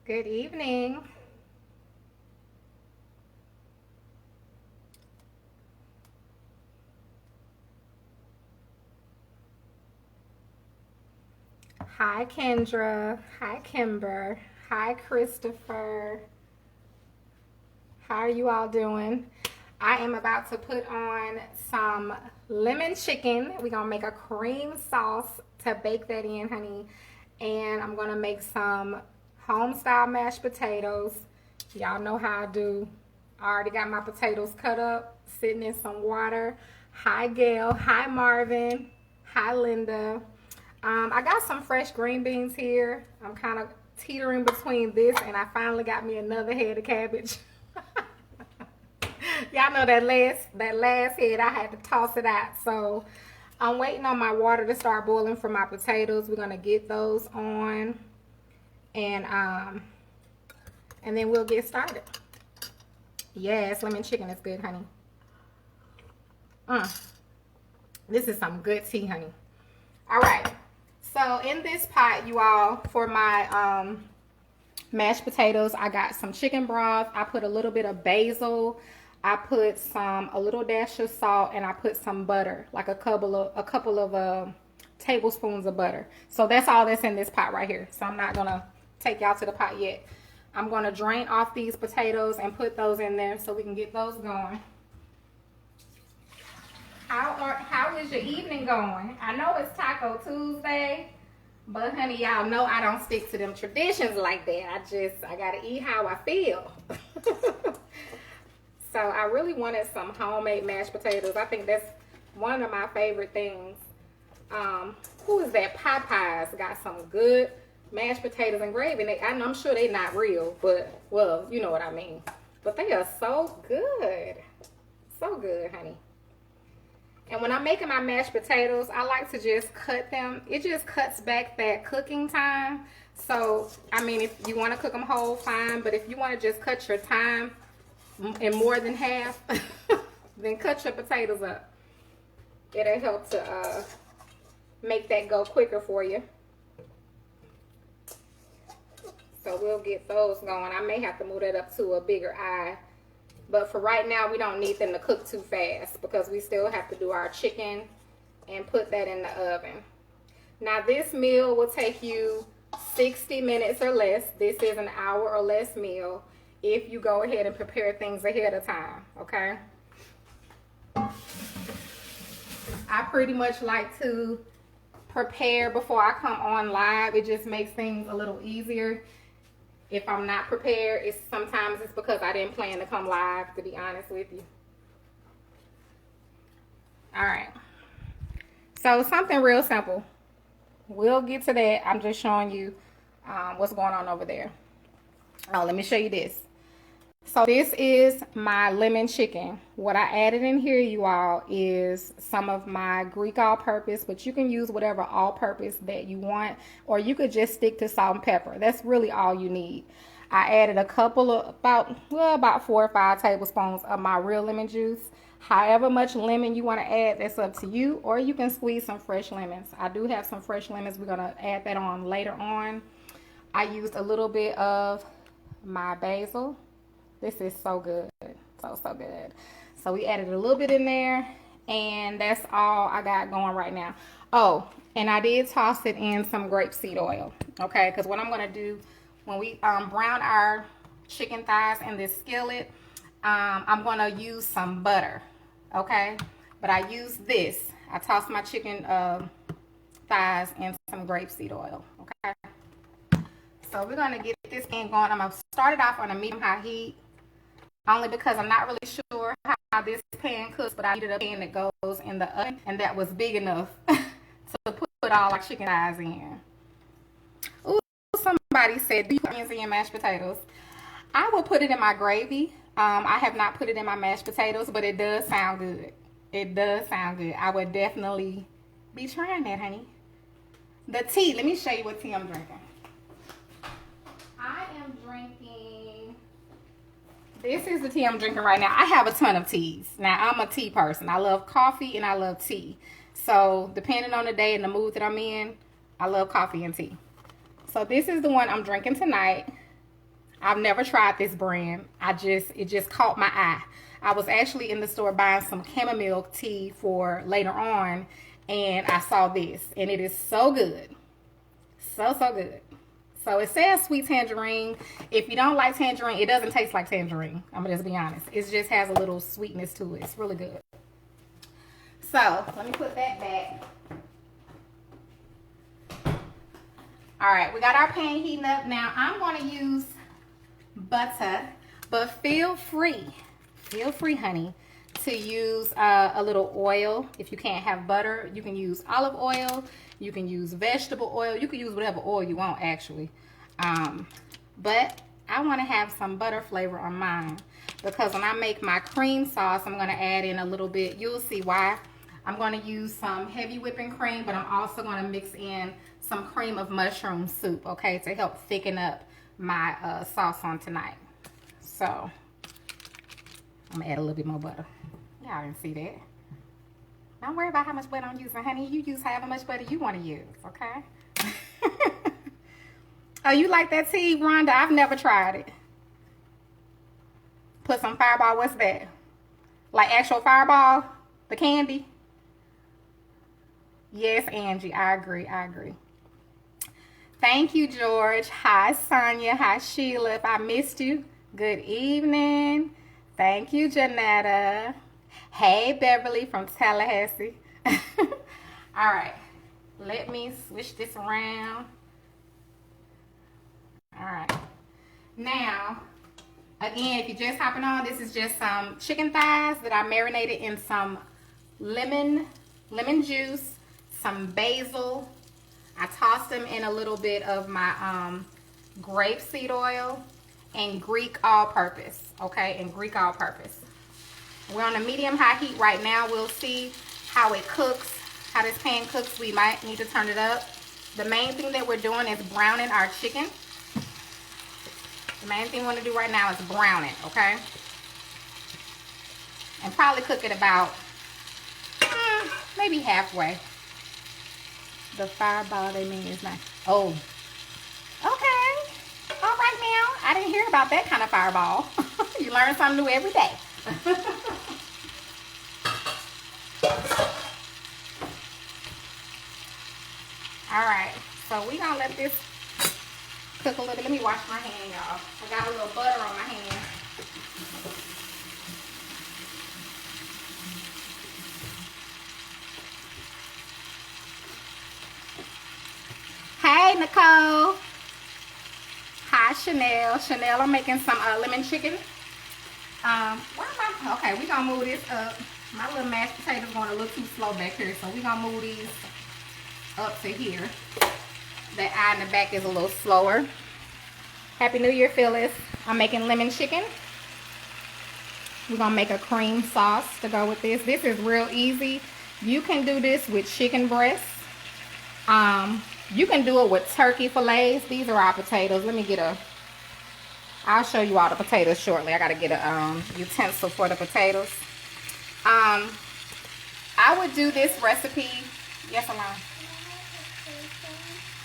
Good evening. Hi, Kendra. Hi, Kimber. Hi, Christopher. How are you all doing? I am about to put on some lemon chicken. We're going to make a cream sauce to bake that in, honey. And I'm going to make some home style mashed potatoes. Y'all know how I do. I already got my potatoes cut up, sitting in some water. Hi, Gail. Hi, Marvin. Hi, Linda. I got some fresh green beans here. I'm kind of teetering between this and I finally got me another head of cabbage. Y'all know that last head I had to toss it out. So I'm waiting on my water to start boiling for my potatoes. We're gonna get those on and and then we'll get started. Yes, lemon chicken is good, honey. This is some good tea, honey. All right. So in this pot, you all, for my mashed potatoes, I got some chicken broth. I put a little bit of basil. I put a little dash of salt, and I put some butter, like a couple of tablespoons of butter. So that's all that's in this pot right here. So I'm not gonna take y'all to the pot yet. I'm gonna drain off these potatoes and put those in there so we can get those going. How is your evening going? I know it's Taco Tuesday, but honey, y'all know I don't stick to them traditions like that. I gotta eat how I feel. So I really wanted some homemade mashed potatoes. I think that's one of my favorite things. Who is that? Popeyes got some good mashed potatoes and gravy. I'm sure they're not real, but well, you know what I mean. But they are so good. So good, honey. And when I'm making my mashed potatoes, I like to just cut them. It just cuts back that cooking time. So, I mean, if you want to cook them whole, fine. But if you want to just cut your time in more than half, then cut your potatoes up. It'll help to make that go quicker for you. So we'll get those going. I may have to move that up to a bigger eye. But for right now, we don't need them to cook too fast because we still have to do our chicken and put that in the oven. Now, this meal will take you 60 minutes or less. This is an hour or less meal if you go ahead and prepare things ahead of time, okay? I pretty much like to prepare before I come on live. It just makes things a little easier. If I'm not prepared, sometimes it's because I didn't plan to come live, to be honest with you. All right. So something real simple. We'll get to that. I'm just showing you what's going on over there. Oh, let me show you this. So this is my lemon chicken. What I added in here, you all, is some of my Greek all-purpose, but you can use whatever all-purpose that you want, or you could just stick to salt and pepper. That's really all you need. I added a couple of, about 4 or 5 tablespoons of my real lemon juice. However much lemon you want to add, that's up to you, or you can squeeze some fresh lemons. I do have some fresh lemons. We're going to add that on later on. I used a little bit of my basil. This is so good. So good. So we added a little bit in there, and that's all I got going right now. Oh, and I did toss it in some grapeseed oil, okay? Because what I'm going to do when we brown our chicken thighs in this skillet, I'm going to use some butter, okay? But I use this. I tossed my chicken thighs in some grapeseed oil, okay? So we're going to get this pan going. I'm going to start it off on a medium-high heat. Only because I'm not really sure how this pan cooks, but I needed a pan that goes in the oven, and that was big enough to put all our chicken thighs in. Ooh, somebody said, do you put onions in your mashed potatoes? I will put it in my gravy. I have not put it in my mashed potatoes, but it does sound good. It does sound good. I would definitely be trying that, honey. The tea, let me show you what tea I'm drinking. I am drinking... This is the tea I'm drinking right now. I have a ton of teas. Now, I'm a tea person. I love coffee and I love tea. So, depending on the day and the mood that I'm in, I love coffee and tea. So, this is the one I'm drinking tonight. I've never tried this brand. It just caught my eye. I was actually in the store buying some chamomile tea for later on, and I saw this, and it is so good. So good. So it says sweet tangerine. If you don't like tangerine, it doesn't taste like tangerine. I'm gonna just be honest. It just has a little sweetness to it. It's really good. So let me put that back. All right, we got our pan heating up. Now I'm going to use butter, but feel free, honey, to use a little oil. If you can't have butter, you can use olive oil. You can use vegetable oil. You can use whatever oil you want, actually. But I want to have some butter flavor on mine, because when I make my cream sauce, I'm going to add in a little bit. You'll see why. I'm going to use some heavy whipping cream, but I'm also going to mix in some cream of mushroom soup, okay, to help thicken up my sauce on tonight. So I'm going to add a little bit more butter. Y'all didn't see that. Don't worry about how much butter I'm using, honey. You use however much butter you want to use, okay? Oh, you like that tea, Rhonda? I've never tried it. Put some Fireball. What's that? Like actual Fireball? The candy? Yes, Angie. I agree. Thank you, George. Hi, Sonia. Hi, Sheila. If I missed you, good evening. Thank you, Janetta. Hey, Beverly from Tallahassee. All right. Let me switch this around. All right. Now, again, if you're just hopping on, this is just some chicken thighs that I marinated in some lemon juice, some basil. I tossed them in a little bit of my grapeseed oil and Greek all-purpose, okay, and Greek all-purpose. We're on a medium-high heat right now. We'll see how it cooks, how this pan cooks. We might need to turn it up. The main thing that we're doing is browning our chicken. The main thing we want to do right now is brown it, okay? And probably cook it about maybe halfway. The Fireball, they mean, is not. Oh, okay. All right now. I didn't hear about that kind of Fireball. You learn something new every day. All right. So we're going to let this cook a little bit. Let me wash my hand, y'all. I got a little butter on my hand. Hey, Nicole. Hi, Chanel. Chanel, I'm making some lemon chicken. Where am I? Okay, we're going to move this up. My little mashed potatoes going a little too slow back here, so we're going to move these up to here. The eye in the back is a little slower. Happy New Year, Phyllis. I'm making lemon chicken. We're going to make a cream sauce to go with this. This is real easy. You can do this with chicken breasts. You can do it with turkey fillets. These are our potatoes. Let me get I'll show you all the potatoes shortly. I got to get a utensil for the potatoes. I would do this recipe. Yes, Alana.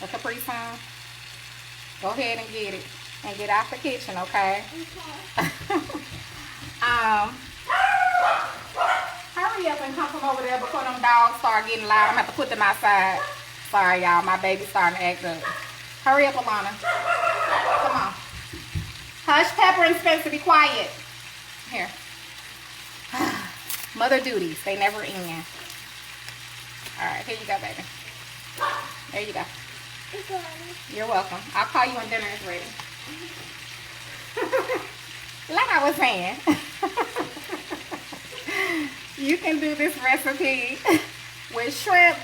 A Capri Sun. Go ahead and get it. And get out the kitchen, okay? Hurry up and come from over there before them dogs start getting loud. I'm going to have to put them outside. Sorry, y'all. My baby's starting to act up. Hurry up, Alana. Come on. Hush, Pepper and Spencer, be quiet. Here. Mother duties. They never end. All right, here you go, baby. There you go. You're welcome. I'll call you when dinner is ready. Like I was saying, you can do this recipe with shrimp.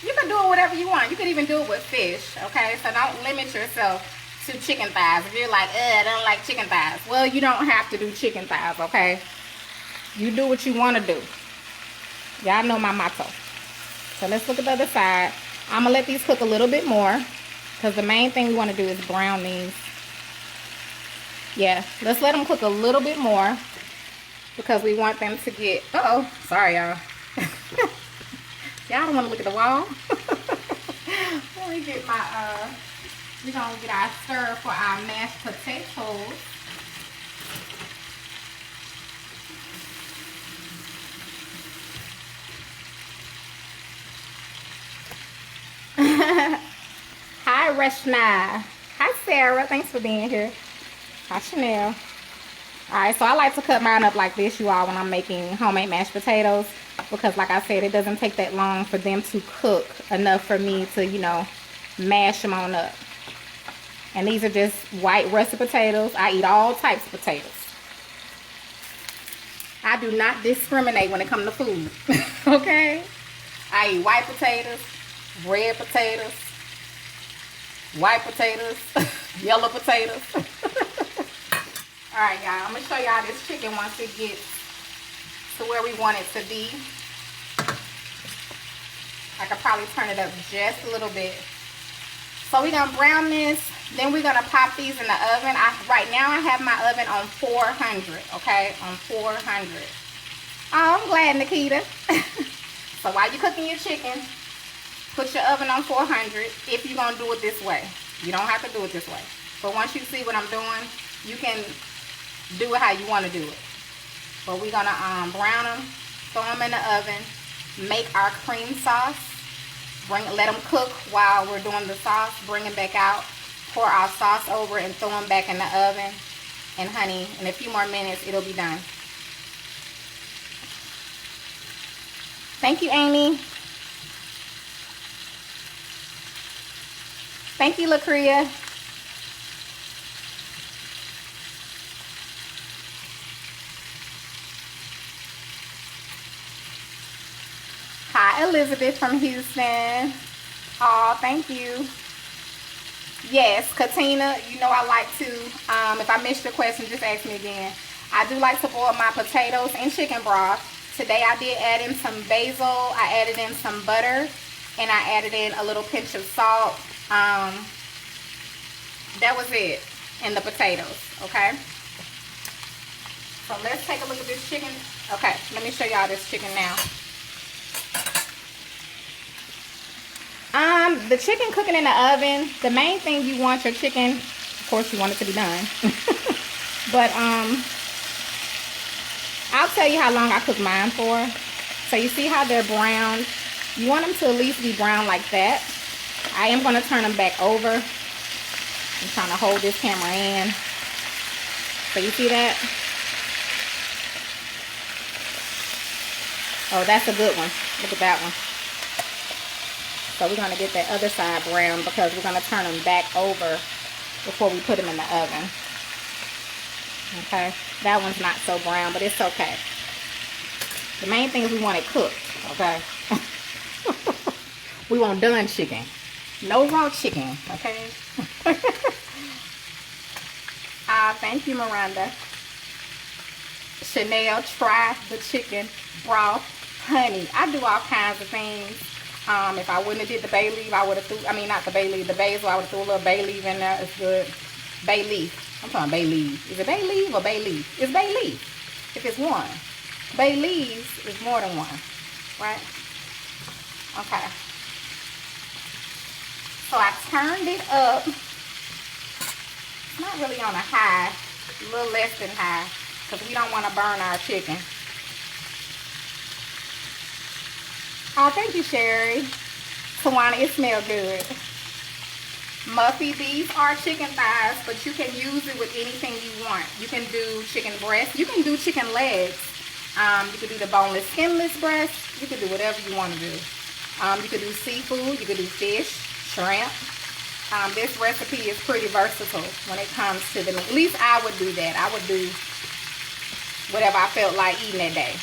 You can do it whatever you want. You can even do it with fish, okay? So don't limit yourself to chicken thighs. If you're like, I don't like chicken thighs. Well, you don't have to do chicken thighs, okay? You do what you want to do. Y'all know my motto. So let's look at the other side. I'm going to let these cook a little bit more, because the main thing we want to do is brown these. Yeah, let's let them cook a little bit more, because we want them to get... Uh-oh. Sorry, y'all. Y'all don't want to look at the wall. Let me get my We're gonna get our stir for our mashed potatoes. Hi, Reshna. Hi, Sarah. Thanks for being here. Hi, Chanel. Alright, so I like to cut mine up like this, you all, when I'm making homemade mashed potatoes. Because, like I said, it doesn't take that long for them to cook enough for me to, you know, mash them on up. And these are just white russet potatoes. I eat all types of potatoes. I do not discriminate when it comes to food. Okay? I eat white potatoes, red potatoes, white potatoes, yellow potatoes. Alright, y'all. I'm going to show y'all this chicken once it gets to where we want it to be. I could probably turn it up just a little bit. So we're going to brown this. Then we're going to pop these in the oven. Right now I have my oven on 400. Okay? On 400. Oh, I'm glad, Nikita. So while you're cooking your chicken, put your oven on 400 if you're going to do it this way. You don't have to do it this way. But once you see what I'm doing, you can do it how you want to do it. But we're going to brown them, throw them in the oven, make our cream sauce, let them cook while we're doing the sauce, bring them back out, pour our sauce over and throw them back in the oven. And honey, in a few more minutes, it'll be done. Thank you, Amy. Thank you, LaCria. Hi, Elizabeth from Houston. Oh, thank you. Yes, Katina, you know I like to, if I missed your question, just ask me again. I do like to boil my potatoes in chicken broth. Today I did add in some basil, I added in some butter, and I added in a little pinch of salt. That was it in the potatoes, okay? So let's take a look at this chicken. Okay, let me show y'all this chicken now. The chicken cooking in the oven, the main thing you want your chicken, of course you want it to be done. But I'll tell you how long I cook mine for. So you see how they're brown? You want them to at least be brown like that. I am going to turn them back over. I'm trying to hold this camera in. So you see that? Oh, that's a good one. Look at that one. So we're going to get that other side brown because we're going to turn them back over before we put them in the oven. Okay. That one's not so brown, but it's okay. The main thing is we want it cooked. Okay. We want done chicken. No raw chicken. Okay. Thank you, Miranda. Chanel, try the chicken broth. Honey, I do all kinds of things. If I wouldn't have did the bay leaf, I would have threw, I mean, not the bay leaf, the basil, I would have threw a little bay leaf in there. It's good. Bay leaf. I'm talking bay leaf. Is it bay leaf or bay leaf? It's bay leaf. If it's one. Bay leaves is more than one. Right? Okay. So I turned it up. It's not really on a high. A little less than high. Because we don't want to burn our chicken. Oh, thank you, Sherry. Tawana, it smells good. Muffy, these are chicken thighs, but you can use it with anything you want. You can do chicken breast. You can do chicken legs. You can do the boneless, skinless breast. You can do whatever you want to do. You can do seafood. You can do fish, shrimp. This recipe is pretty versatile when it comes to the meat. At least I would do that. I would do whatever I felt like eating that day.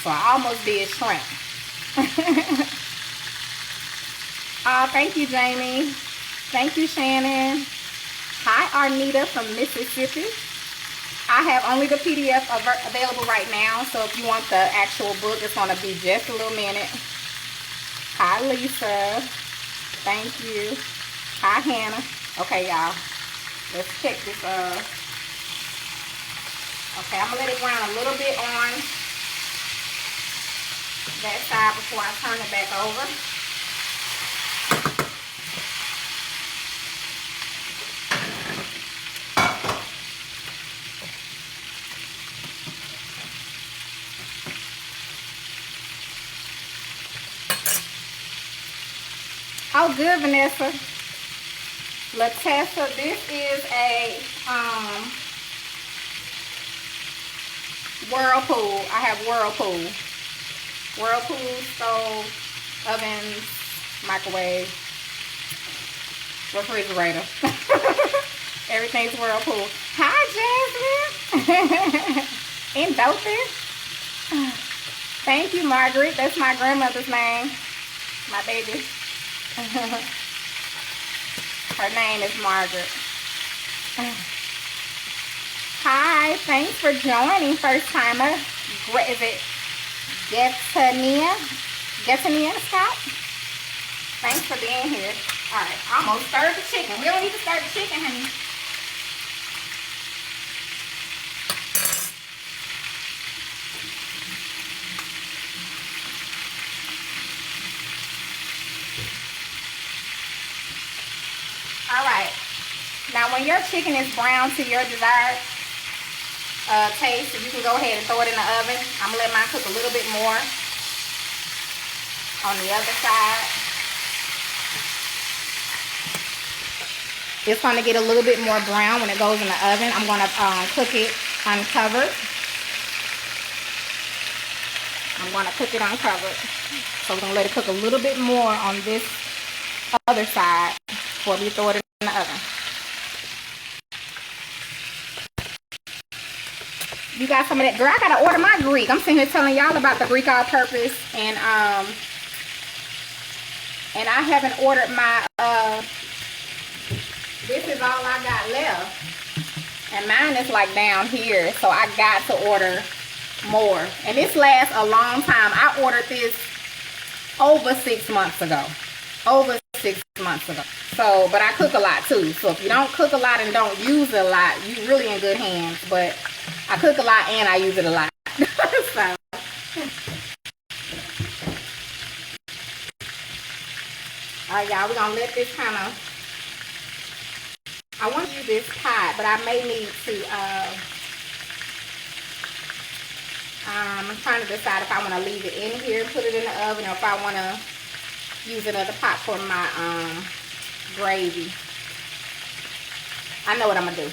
So I almost did shrimp. Thank you, Jamie. Thank you, Shannon. Hi, Arnita from Mississippi. I have only the PDF available right now, so if you want the actual book, it's going to be just a little minute. Hi, Lisa. Thank you. Hi, Hannah. Okay, y'all. Let's check this. Okay, I'm going to let it brown a little bit on that side before I turn it back over. Oh, good, Vanessa. Latessa, this is a Whirlpool. I have Whirlpool. Whirlpool, stove, ovens, microwave, refrigerator. Everything's Whirlpool. Hi, Jasmine. In Dothan. Thank you, Margaret. That's my grandmother's name. My baby. Her name is Margaret. Hi, thanks for joining, first timer. Is it Getania? Getania Scott? Thanks for being here. All right, almost stirred the chicken. We don't need to stir the chicken, honey. All right. Now, when your chicken is brown to your desired taste, you can go ahead and throw it in the oven. I'm gonna let mine cook a little bit more on the other side. It's gonna get a little bit more brown when it goes in the oven. I'm gonna cook it uncovered. I'm gonna cook it uncovered. So we're gonna let it cook a little bit more on this other side before we throw it in the oven. You got some of that? Girl, I gotta order my Greek. I'm sitting here telling y'all about the Greek all-purpose, and I haven't ordered my this is all I got left, and mine is like down here, so I got to order more. And this lasts a long time. I ordered this over 6 months ago. Over 6 months ago. So, but I cook a lot too. So if you don't cook a lot and don't use it a lot, you're really in good hands. But I cook a lot and I use it a lot. So. Alright, y'all, we're gonna let this kind of, I want to use this pot, but I may need to I'm trying to decide if I want to leave it in here and put it in the oven, or if I want to use another pot for my gravy. I know what I'm gonna do.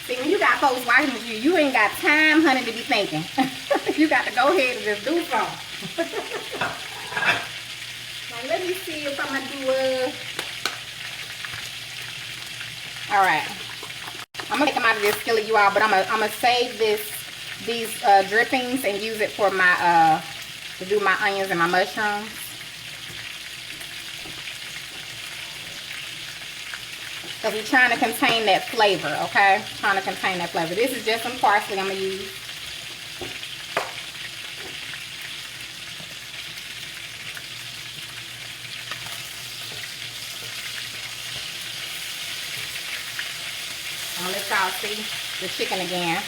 See, when you got folks watching you, you ain't got time, honey, to be thinking. You got to go ahead and just do something. Now, let me see if I'm gonna do all right. I'm gonna take them out of this skillet, you all, but I'm gonna save these drippings and use it for my to do my onions and my mushrooms. Because we're trying to contain that flavor, okay? Trying to contain that flavor. This is just some parsley I'm gonna use. I'm gonna let y'all see the chicken again.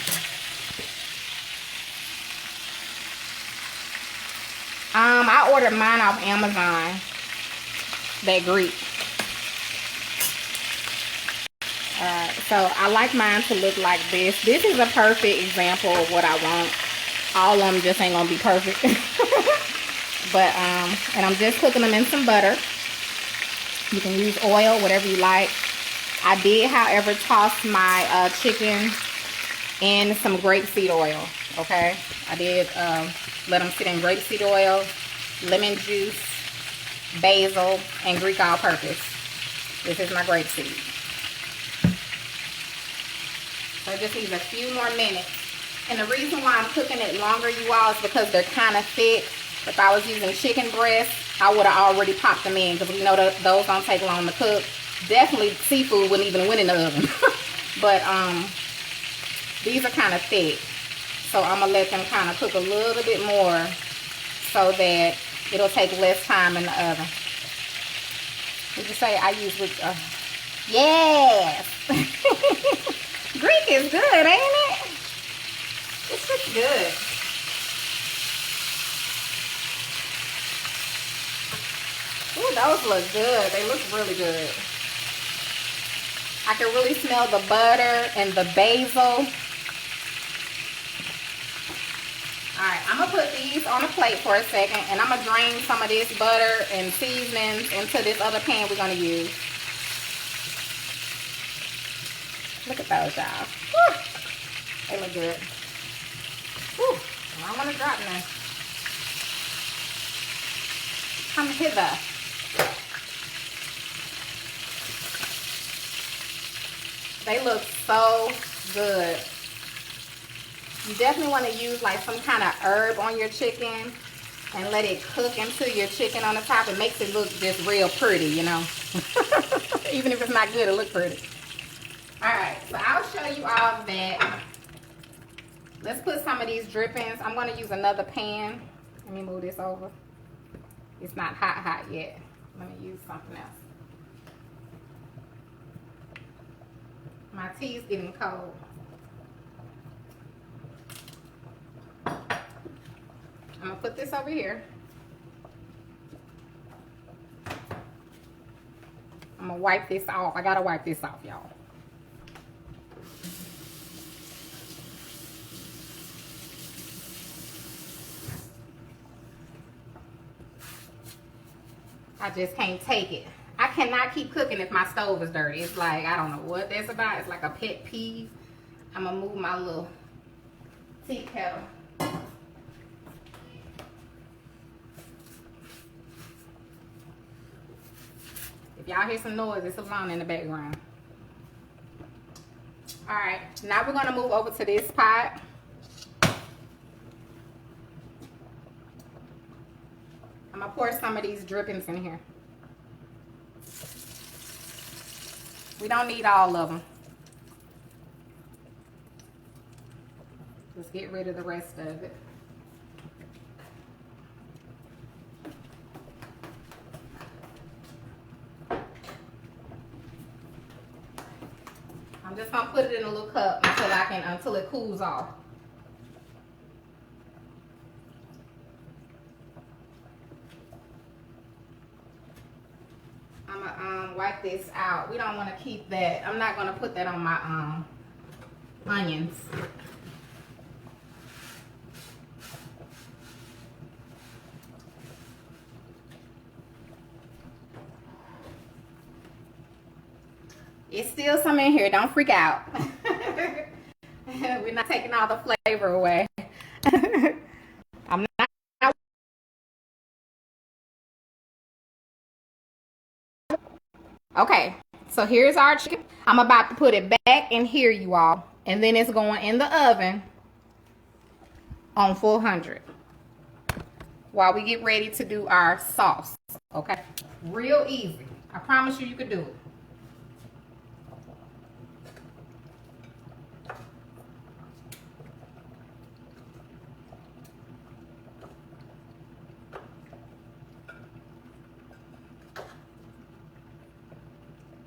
I ordered mine off Amazon. That Greek. So I like mine to look like this. This is a perfect example of what I want. All of them just ain't gonna be perfect. But and I'm just cooking them in some butter. You can use oil, whatever you like. I did, however, toss my chicken in some grapeseed oil, okay? I did let them sit in grapeseed oil, lemon juice, basil, and Greek all-purpose. This is my grapeseed. So it just needs a few more minutes. And the reason why I'm cooking it longer, you all, is because they're kind of thick. If I was using chicken breast, I would have already popped them in, because we know that those don't take long to cook. Definitely seafood wouldn't even win in the oven. But these are kind of thick, so I'm gonna let them kind of cook a little bit more so that it'll take less time in the oven. Would you say I use with yes. Greek is good, ain't it? It's just good. Ooh, those look good. They look really good. I can really smell the butter and the basil. Alright, I'm going to put these on a plate for a second, and I'm going to drain some of this butter and seasonings into this other pan we're going to use. Look at those, y'all. They look good. Whew. I don't want to drop none. Come hither. They look so good. You definitely want to use like some kind of herb on your chicken and let it cook into your chicken on the top. It makes it look just real pretty, you know. Even if it's not good, it looks pretty. Alright, so I'll show you all of that. Let's put some of these drippings. I'm going to use another pan. Let me move this over. It's not hot yet. Let me use something else. My tea's getting cold. I'm gonna put this over here. I'm gonna wipe this off. I gotta wipe this off, y'all. I just can't take it. I cannot keep cooking if my stove is dirty. It's like, I don't know what that's about. It's like a pet peeve. I'm gonna move my little tea kettle. If y'all hear some noise, it's alarm in the background. Alright, now we're gonna move over to this pot. I'm gonna pour some of these drippings in here. We don't need all of them. Just get rid of the rest of it. I'm just gonna put it in a little cup until it cools off. I'm gonna wipe this out. We don't want to keep that. I'm not gonna put that on my onions. It's still some in here. Don't freak out. We're not taking all the flavor away. I'm not. Okay, so here's our chicken. I'm about to put it back in here, you all. And then it's going in the oven on 400 while we get ready to do our sauce. Okay, real easy. I promise you can do it.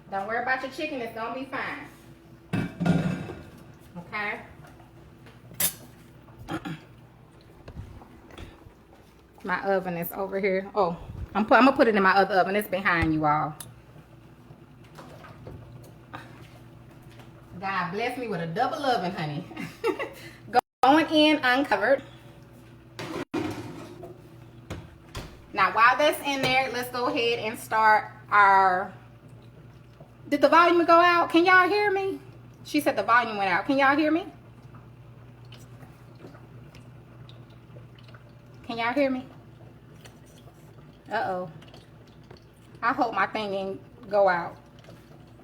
Don't worry about your chicken, it's gonna be fine. Okay? My oven is over here. Oh, I'm gonna put it in my other oven. It's behind you all. God bless me with a double oven, honey. Going in uncovered. Now, while that's in there, let's go ahead and start our... Did the volume go out? Can y'all hear me? She said the volume went out. Can y'all hear me? Can y'all hear me? Uh-oh. I hope my thing didn't go out.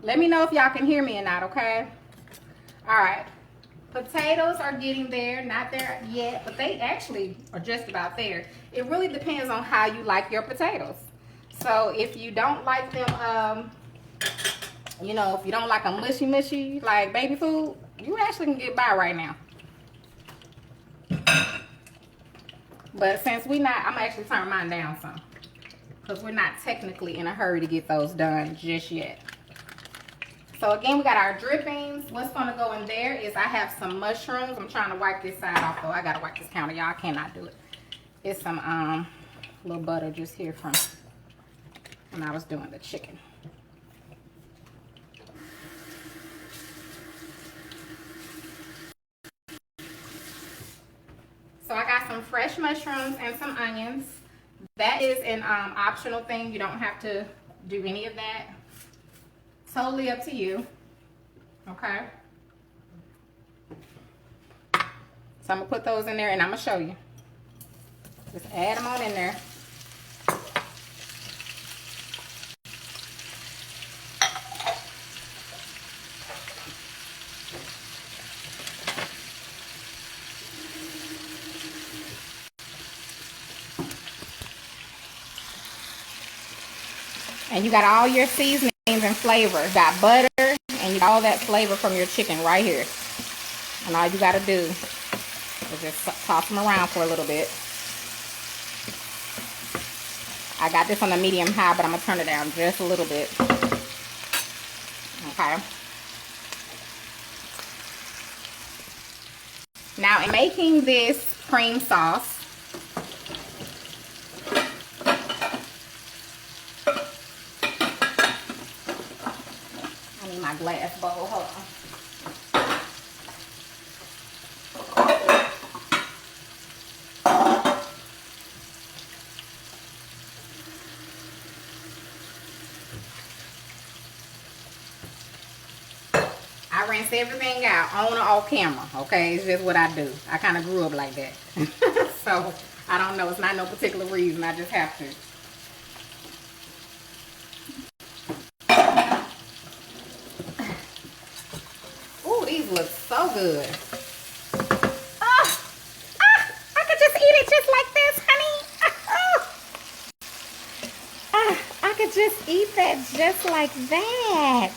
Let me know if y'all can hear me or not, okay? All right. Potatoes are getting there. Not there yet, but they actually are just about there. It really depends on how you like your potatoes. So if you don't like them... you know, if you don't like a mushy, like baby food, you actually can get by right now. But since I'm actually turn mine down some. Because we're not technically in a hurry to get those done just yet. So again, we got our drippings. What's going to go in there is I have some mushrooms. I'm trying to wipe this side off though. I got to wipe this counter, y'all. I cannot do it. It's some little butter just here from when I was doing the chicken. mushrooms and some onions. That is an optional thing. You don't have to do any of that. Totally up to you. Okay. So I'm gonna put those in there and I'm gonna show you. Just add them on in there. And you got all your seasonings and flavor. You got butter and you got all that flavor from your chicken right here. And all you gotta do is just toss them around for a little bit. I got this on the medium high, but I'm gonna turn it down just a little bit. Okay. Now in making this cream sauce, I need my glass bowl, hold on. I rinse everything out on or off camera, okay? It's just what I do. I kind of grew up like that. So, I don't know. It's not no particular reason. I just have to. Ooh, these look so good. I could just eat it just like this, honey. I could just eat that just like that.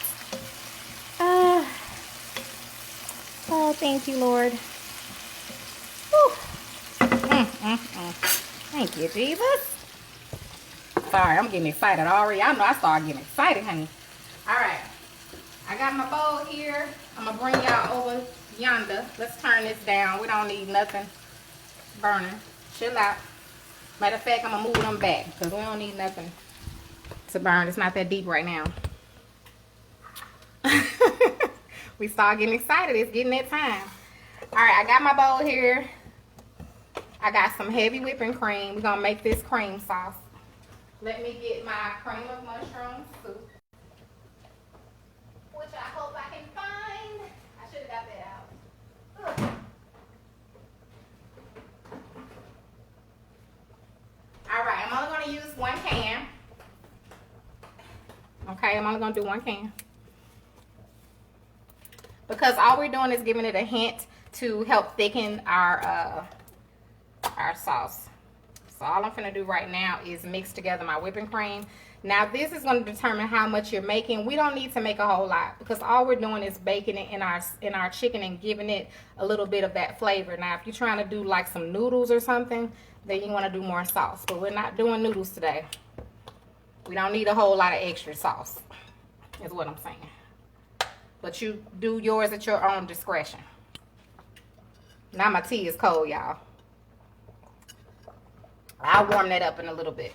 Oh, thank you, Lord. Thank you, Jesus. Sorry, I'm getting excited already. I know I started getting excited, honey. All right. I got my bowl here. I'm going to bring y'all over yonder. Let's turn this down. We don't need nothing burning. Chill out. Matter of fact, I'm going to move them back because we don't need nothing to burn. It's not that deep right now. We start getting excited. It's getting that time. All right, I got my bowl here. I got some heavy whipping cream. We're going to make this cream sauce. Let me get my cream of mushroom soup, which I hope I can find. I should have got that out. Ugh. All right, I'm only going to use 1 can. Okay, I'm only going to do 1 can. Because all we're doing is giving it a hint to help thicken our sauce. So all I'm gonna do right now is mix together my whipping cream. Now this is going to determine how much you're making. We don't need to make a whole lot because all we're doing is baking it in our chicken and giving it a little bit of that flavor. Now if you're trying to do like some noodles or something, then you want to do more sauce. But we're not doing noodles today. We don't need a whole lot of extra sauce, is what I'm saying. But you do yours at your own discretion. Now my tea is cold, y'all. I'll warm that up in a little bit.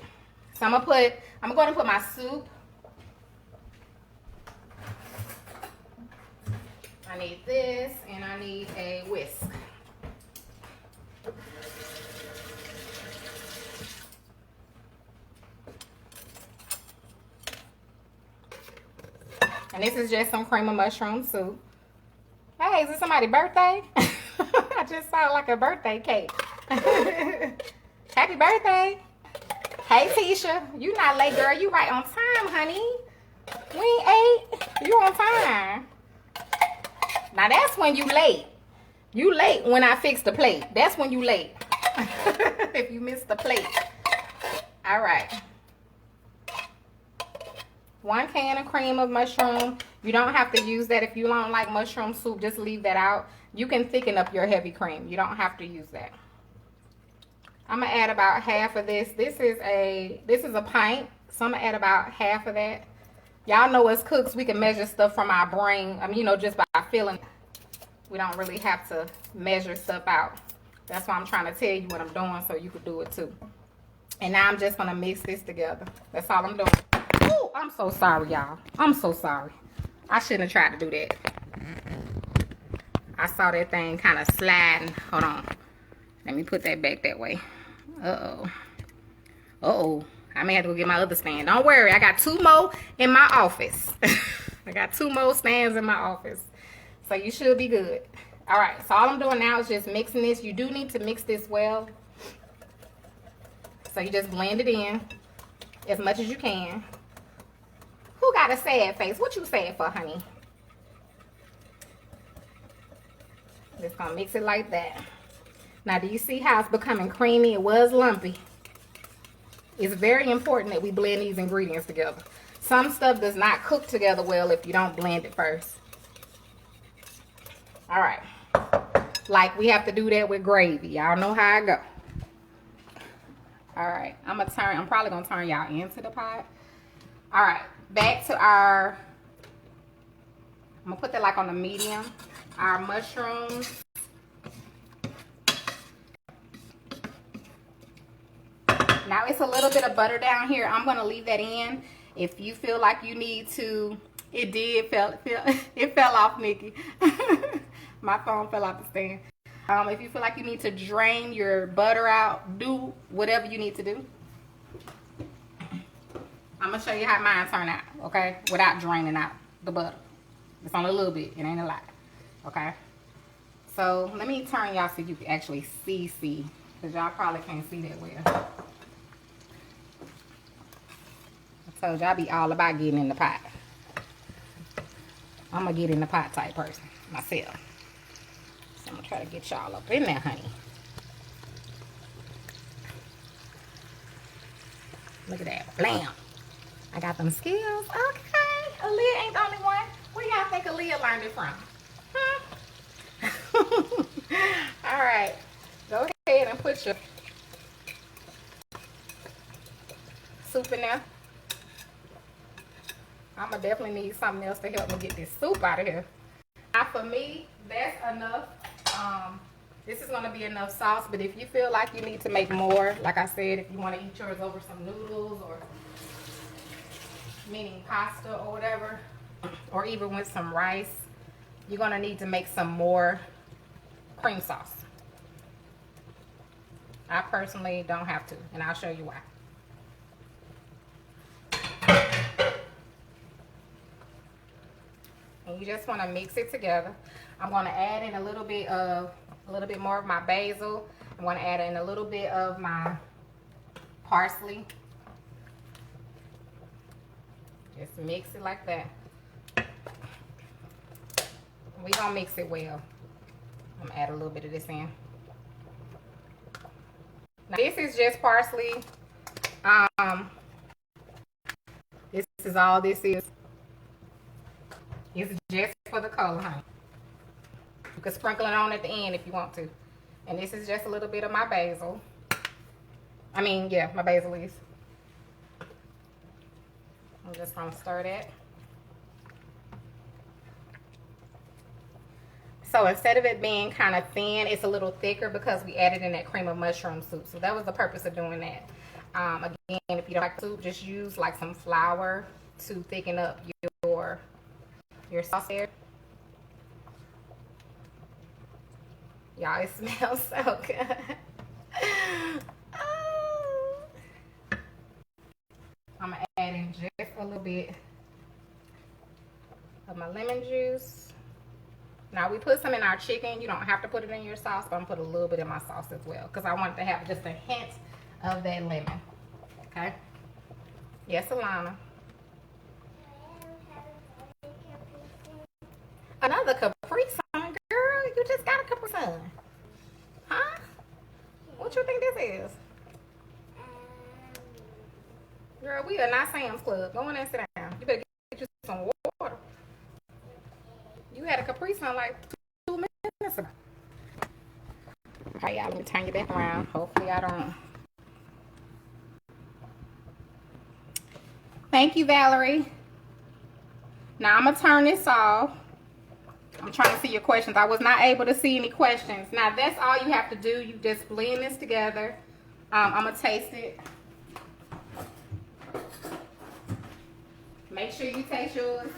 So I'm going to put my soup. I need this and I need a whisk. And this is just some cream of mushroom soup. Hey, is this somebody's birthday? I just saw like a birthday cake. Happy birthday. Hey, Tisha. You not late, girl. You right on time, honey. We ain't 8. You on time. Now, that's when you late. You late when I fix the plate. That's when you late. If you miss the plate. All right. 1 can of cream of mushroom. You don't have to use that. If you don't like mushroom soup, just leave that out. You can thicken up your heavy cream. You don't have to use that. I'm gonna add about half of this. This is a pint, so I'm gonna add about half of that. Y'all know as cooks, we can measure stuff from our brain. I mean, you know, just by feeling. We don't really have to measure stuff out. That's why I'm trying to tell you what I'm doing so you can do it too. And now I'm just gonna mix this together. That's all I'm doing. Ooh, I'm so sorry, y'all. I'm so sorry. I shouldn't have tried to do that. I saw that thing kind of sliding. Hold on. Let me put that back that way. Uh-oh. Uh-oh. I may have to go get my other stand. Don't worry. I got 2 more in my office. I got 2 more stands in my office. So you should be good. All right. So all I'm doing now is just mixing this. You do need to mix this well. So you just blend it in as much as you can. Who got a sad face? What you sad for, honey? Just gonna mix it like that. Now, do you see how it's becoming creamy? It was lumpy. It's very important that we blend these ingredients together. Some stuff does not cook together well if you don't blend it first. All right. Like we have to do that with gravy. Y'all know how I go. All right. I'm probably gonna turn y'all into the pot. All right. Back to our, I'm gonna put that like on the medium. Our mushrooms. Now it's a little bit of butter down here. I'm gonna leave that in. If you feel like you need to, it fell off, Nikki. My phone fell off the stand. If you feel like you need to drain your butter out, do whatever you need to do. I'm gonna show you how mine turn out, okay? Without draining out the butter. It's only a little bit, it ain't a lot, okay? So let me turn y'all so you can actually see, because y'all probably can't see that well. I told y'all be all about getting in the pot. I'm gonna get in the pot type person myself. So I'm gonna try to get y'all up in there, honey. Look at that, blam. I got them skills. Okay, Aaliyah ain't the only one. Where y'all think Aaliyah learned it from? All right, go ahead and put your soup in there. I'm gonna definitely need something else to help me get this soup out of here. Now for me, that's enough. This is gonna be enough sauce, but if you feel like you need to make more, like I said, if you want to eat yours over some noodles or meaning pasta or whatever, or even with some rice, you're gonna need to make some more cream sauce. I personally don't have to, and I'll show you why. And you just want to mix it together. I'm going to add in a little bit more of my basil. I'm going to add in a little bit of my parsley. Just mix it like that. We're going to mix it well. I'm going to add a little bit of this in. Now this is just parsley. This is all this is. It's just for the color, honey. You can sprinkle it on at the end if you want to. And this is just a little bit of my basil. I mean, yeah, my basil leaves. I'm just gonna stir that. So instead of it being kind of thin, it's a little thicker because we added in that cream of mushroom soup. So that was the purpose of doing that. Again, if you don't like soup, just use like some flour to thicken up your sauce there. Y'all, it smells so good. Oh. I'm gonna add in just a little bit of my lemon juice. Now we put some in our chicken. You don't have to put it in your sauce, but I'm gonna put a little bit in my sauce as well because I want it to have just a hint of that lemon. Okay? Yes, Alana. Another Capri Sun, girl. You just got a Capri Sun. Huh? What you think this is? Girl, we are not Sam's Club. Go in there and sit down. You better get you some water. You had a Capri Sun like 2 minutes ago. Alright, y'all, let me turn you back around. Hopefully I don't. Thank you, Valerie. Now I'm going to turn this off. I'm trying to see your questions. I was not able to see any questions. Now, that's all you have to do. You just blend this together. I'm going to taste it. Make sure you taste yours.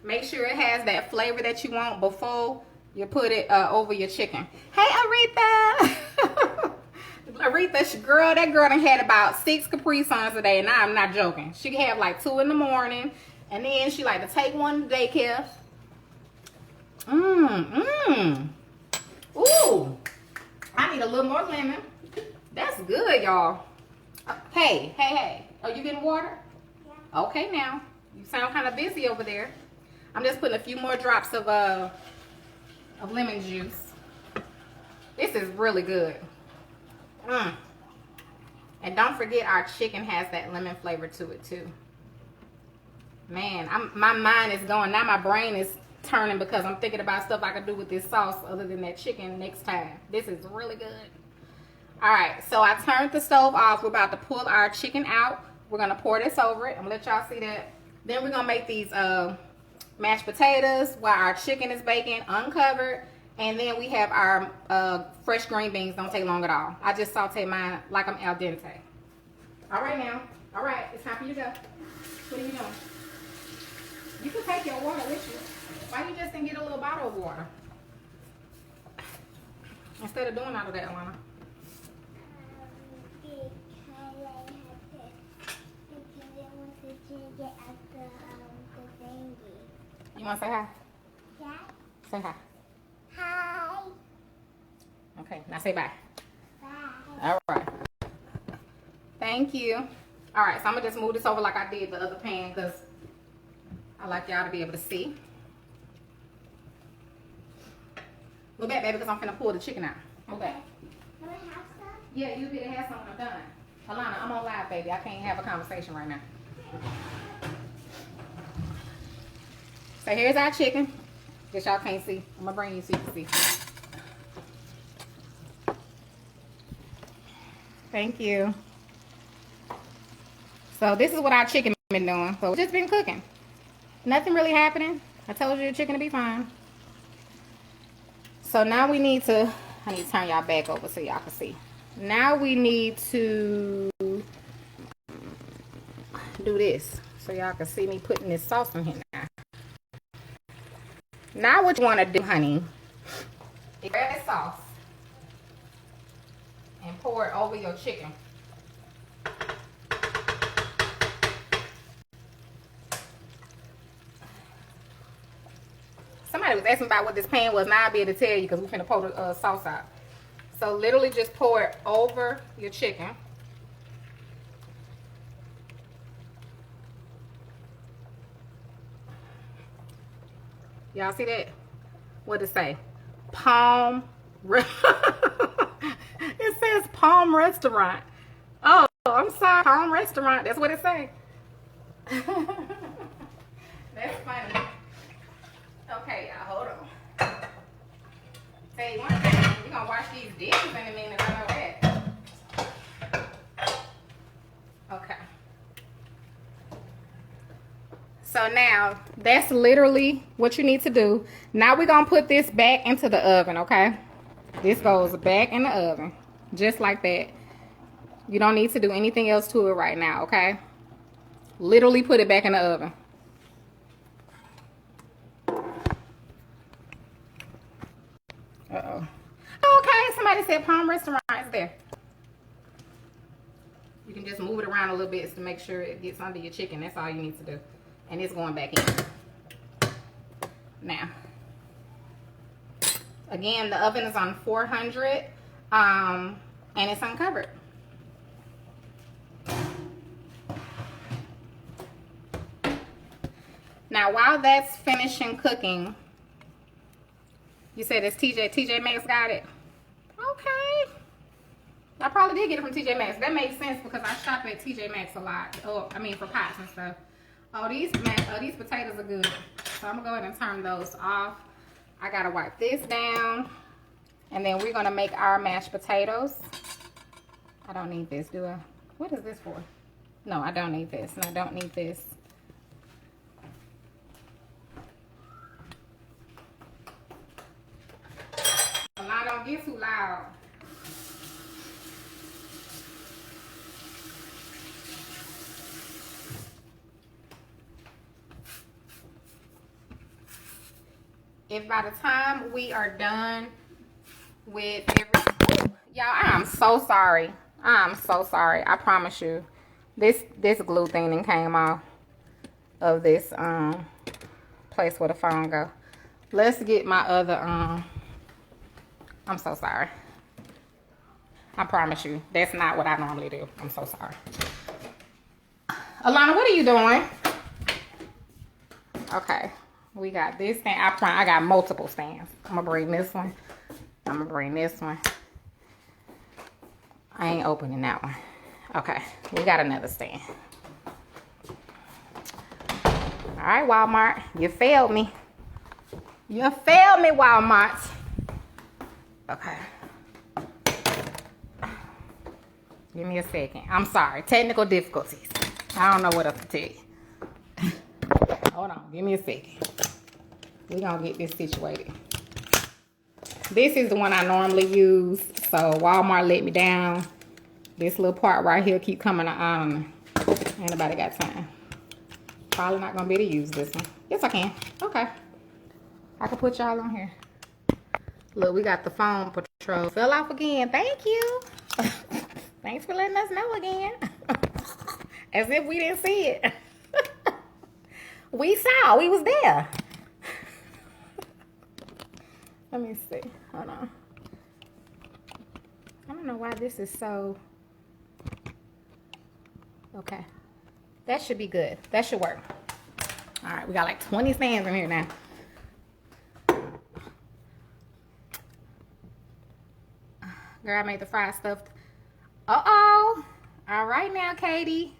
Make sure it has that flavor that you want before you put it over your chicken. Hey, Aretha! Aretha, girl, that girl done had about 6 Capri Suns a day, and I'm not joking. She can have like 2 in the morning, and then she like to take one to daycare. Ooh, I need a little more lemon. That's good, y'all. Hey. Are you getting water? Yeah. Okay, now. You sound kind of busy over there. I'm just putting a few more drops of lemon juice. This is really good. And don't forget, our chicken has that lemon flavor to it too. Man, my mind is going. Now my brain is turning because I'm thinking about stuff I could do with this sauce other than that chicken next time. This is really good. All right, so I turned the stove off. We're about to pull our chicken out. We're gonna pour this over it. I'm gonna let y'all see that. Then we're gonna make these mashed potatoes while our chicken is baking, uncovered. And then we have our fresh green beans. Don't take long at all. I just saute mine like I'm al dente. All right now. All right, it's time for you to go. What are you doing? You can take your water with you. Why you just didn't get a little bottle of water? Instead of doing all of that, Alana. You want to say hi? Yeah. Say hi. Hi. Okay, now say bye. Bye. All right. Thank you. All right, so I'm going to just move this over like I did the other pan because I like y'all to be able to see. Look back, baby, because I'm finna pull the chicken out. Look back. Can I have some? Yeah, you did have some when I'm done. Alana, I'm on live, baby. I can't have a conversation right now. So here's our chicken. Guess y'all can't see. I'm gonna bring you so you can see. Thank you. So this is what our chicken been doing. So we've just been cooking. Nothing really happening. I told you the chicken to be fine. So now we need to, I need to turn y'all back over so y'all can see. Now we need to do this so y'all can see me putting this sauce in here now. Now what you want to do, honey, is grab this sauce and pour it over your chicken. Somebody was asking about what this pan was, now I'll be able to tell you because we're finna pour the sauce out. So literally just pour it over your chicken. Y'all see that? What'd it say? Palm. It says Palm Restaurant. Oh, I'm sorry. Palm Restaurant. That's what it say. That's funny. Okay, y'all, hold on. Tell you one thing, we're gonna wash these dishes in a minute. I know that. Okay. So now, that's literally what you need to do. Now we're gonna put this back into the oven, okay? This goes back in the oven, just like that. You don't need to do anything else to it right now, okay? Literally put it back in the oven. Uh-oh. Okay, somebody said Palm Restaurant is there. You can just move it around a little bit to make sure it gets under your chicken. That's all you need to do. And it's going back in. Now, again, the oven is on 400 and it's uncovered. Now, while that's finishing cooking, you said it's TJ Maxx got it? Okay. I probably did get it from TJ Maxx. That makes sense because I shop at TJ Maxx a lot. Oh, I mean for pots and stuff. Oh, these potatoes are good. So I'm gonna go ahead and turn those off. I gotta wipe this down. And then we're gonna make our mashed potatoes. I don't need this, do I? What is this for? No, I don't need this. And I don't need this. I don't get too loud. If by the time we are done with everything, y'all, Y'all, I'm so sorry. I'm so sorry. I promise you. This glue thing then came off of this place where the phone go. Let's get my other I'm so sorry. I promise you, that's not what I normally do. I'm so sorry. Alana, what are you doing? Okay, we got this stand. I got multiple stands. I'm gonna bring this one. I'm gonna bring this one. I ain't opening that one. Okay, we got another stand. All right, Walmart, you failed me. You failed me, Walmart. Okay. Give me a second. I'm sorry. Technical difficulties. I don't know what else to tell you. Hold on. Give me a second. We're going to get this situated. This is the one I normally use. So Walmart let me down. This little part right here keep coming on. Ain't nobody got time. Probably not going to be able to use this one. Yes, I can. Okay. I can put y'all on here. Look, we got the phone patrol. Fell off again. Thank you. Thanks for letting us know again. As if we didn't see it. We saw. We was there. Let me see. Hold on. I don't know why this is so... Okay. That should be good. That should work. All right. We got like 20 stands in here now. Girl, I made the fried stuffed. Uh-oh. All right now, Katie.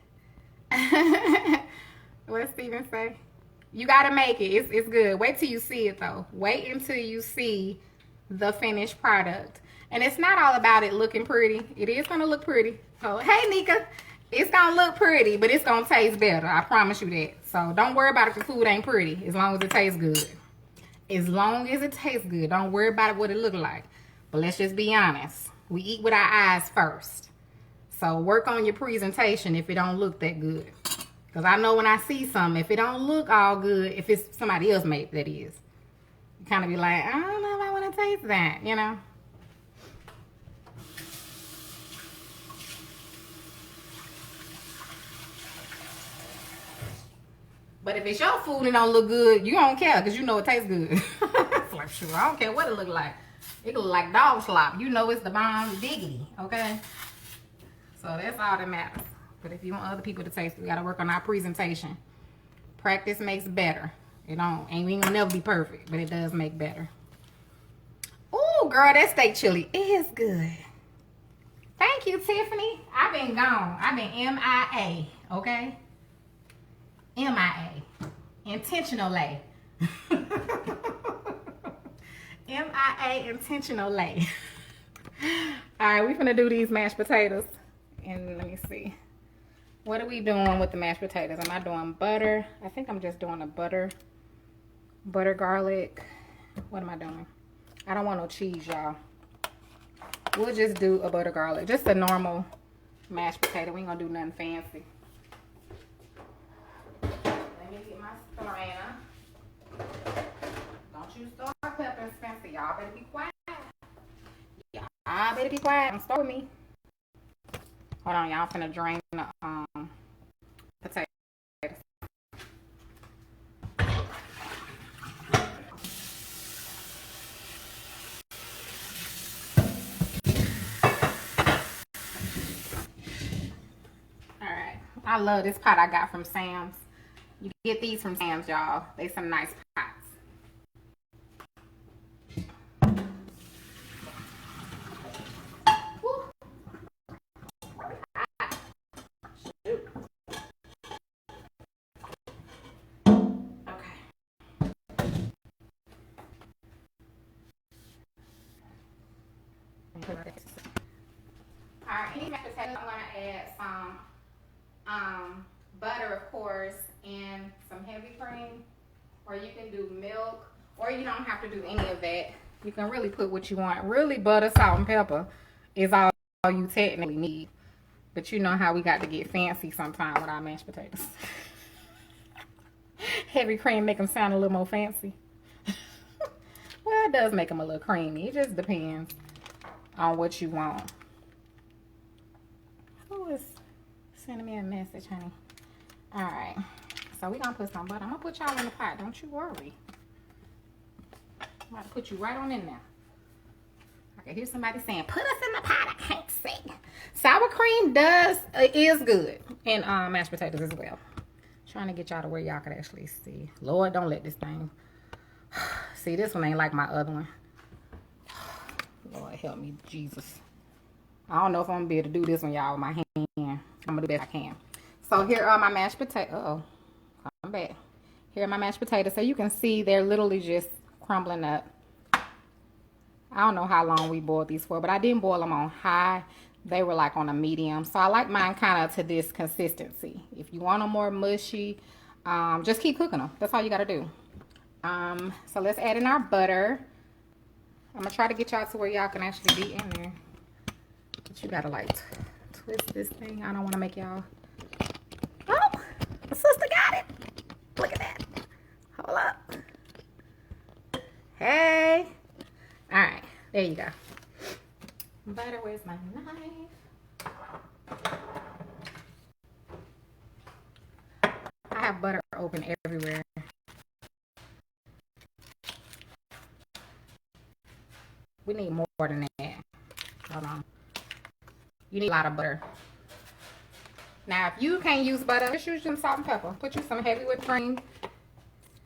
What Steven say? You got to make it. It's good. Wait till you see it, though. Wait until you see the finished product. And it's not all about it looking pretty. It is going to look pretty. Oh, hey, Nika. It's going to look pretty, but it's going to taste better. I promise you that. So don't worry about if the food ain't pretty, as long as it tastes good. As long as it tastes good. Don't worry about what it look like. But let's just be honest. We eat with our eyes first. So work on your presentation if it don't look that good. Because I know when I see something, if it don't look all good, if it's somebody else made, that is. You kind of be like, I don't know if I want to taste that, you know. But if it's your food and it don't look good, you don't care because you know it tastes good. It's like, sure, I don't care what it look like. It look like dog slop. You know it's the bomb diggity, okay? So that's all that matters. But if you want other people to taste it, we got to work on our presentation. Practice makes better. It ain't gonna never be perfect, but it does make better. Oh, girl, that steak chili is good. Thank you, Tiffany. I've been gone. I've been MIA, okay? MIA. Intentionally. MIA intentionally. Alright, we're gonna do these mashed potatoes. And let me see. What are we doing with the mashed potatoes? Am I doing butter? I think I'm just doing a butter garlic. What am I doing? I don't want no cheese, y'all. We'll just do a butter garlic. Just a normal mashed potato. We ain't gonna do nothing fancy. Let me get my strainer. Don't you start peppering, Spencer. Y'all better be quiet. Y'all better be quiet. Don't start with me. Hold on, y'all. I'm finna drain the potatoes. Alright. I love this pot I got from Sam's. You get these from Sam's, y'all. They some nice pots. Alright, any mashed potatoes, I'm gonna add some butter, of course, and some heavy cream. Or you can do milk, or you don't have to do any of that. You can really put what you want. Really, butter, salt, and pepper is all you technically need. But you know how we got to get fancy sometime with our mashed potatoes. Heavy cream make them sound a little more fancy. Well, it does make them a little creamy. It just depends. on what you want. Who is sending me a message, honey? All right. So we're going to put some butter. I'm going to put y'all in the pot. Don't you worry. I'm about to put you right on in there. I can hear somebody saying, put us in the pot. I can't see. Sour cream is good. And mashed potatoes as well. Trying to get y'all to where y'all can actually see. Lord, don't let this thing. See, this one ain't like my other one. Lord, help me, Jesus. I don't know if I'm going to be able to do this one, y'all, with my hand. I'm going to do the best I can. So here are my mashed potatoes. Uh-oh. Come back. Here are my mashed potatoes. So you can see they're literally just crumbling up. I don't know how long we boiled these for, but I didn't boil them on high. They were like on a medium. So I like mine kind of to this consistency. If you want them more mushy, just keep cooking them. That's all you got to do. So let's add in our butter. I'm going to try to get y'all to where y'all can actually be in there. But you got to like twist this thing. I don't want to make y'all. Oh, the sister got it. Look at that. Hold up. Hey. All right. There you go. Butter, where's my knife? I have butter open everywhere. We need more than that. Hold on. You need a lot of butter. Now, if you can't use butter, just use some salt and pepper. Put you some heavy whipped cream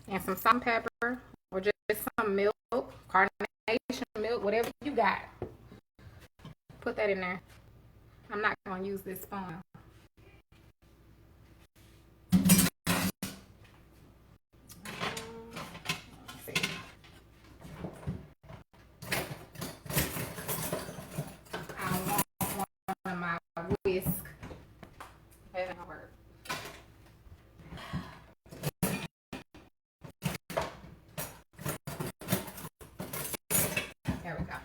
and some salt and pepper, or just some milk, carnation milk, whatever you got. Put that in there. I'm not going to use this spoon. Whisk. That doesn't work. There we go.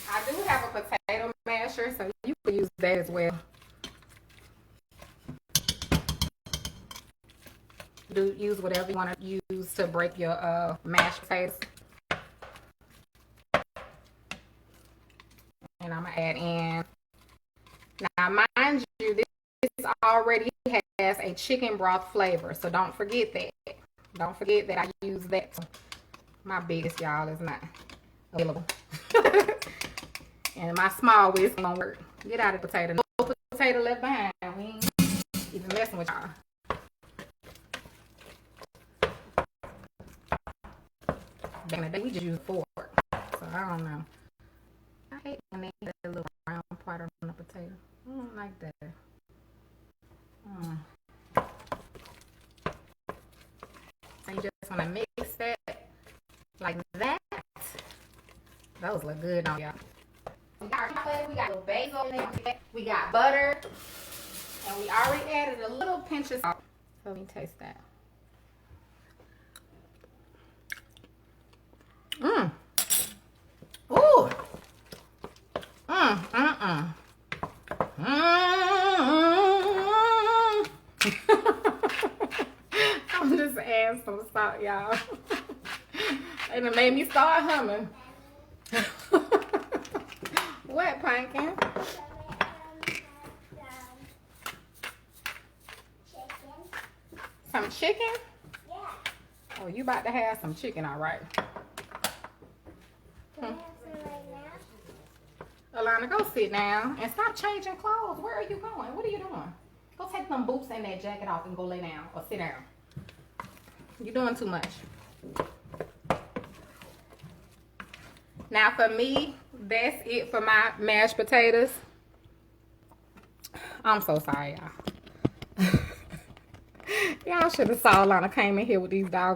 I do have a potato masher, so you could use that as well. Use whatever you want to use to break your mashed potatoes. And I'm going to add in. Now, mind you, this already has a chicken broth flavor. So don't forget that. Don't forget that I use that. My biggest, y'all, is not available. And my small whisk ain't gonna work. Get out of the potato. No potato left behind. We ain't even messing with y'all. Back in the day, we just used a fork. So I don't know. I hate when they get that little round part on the potato. I don't like that. So you just want to mix that like that. Those look good on y'all. We got chocolate, we got a little basil in there, we got butter, and we already added a little pinch of salt. So let me taste that. Ooh. I'm just adding some salt, y'all. And it made me start humming. What, Pumpkin? Some chicken? Yeah. Oh, you about to have some chicken, all right. Alana, go sit down and stop changing clothes. Where are you going? What are you doing? Go take them boots and that jacket off and go lay down or sit down. You're doing too much. Now for me, that's it for my mashed potatoes. I'm so sorry, y'all. Y'all should have saw Alana came in here with these dogs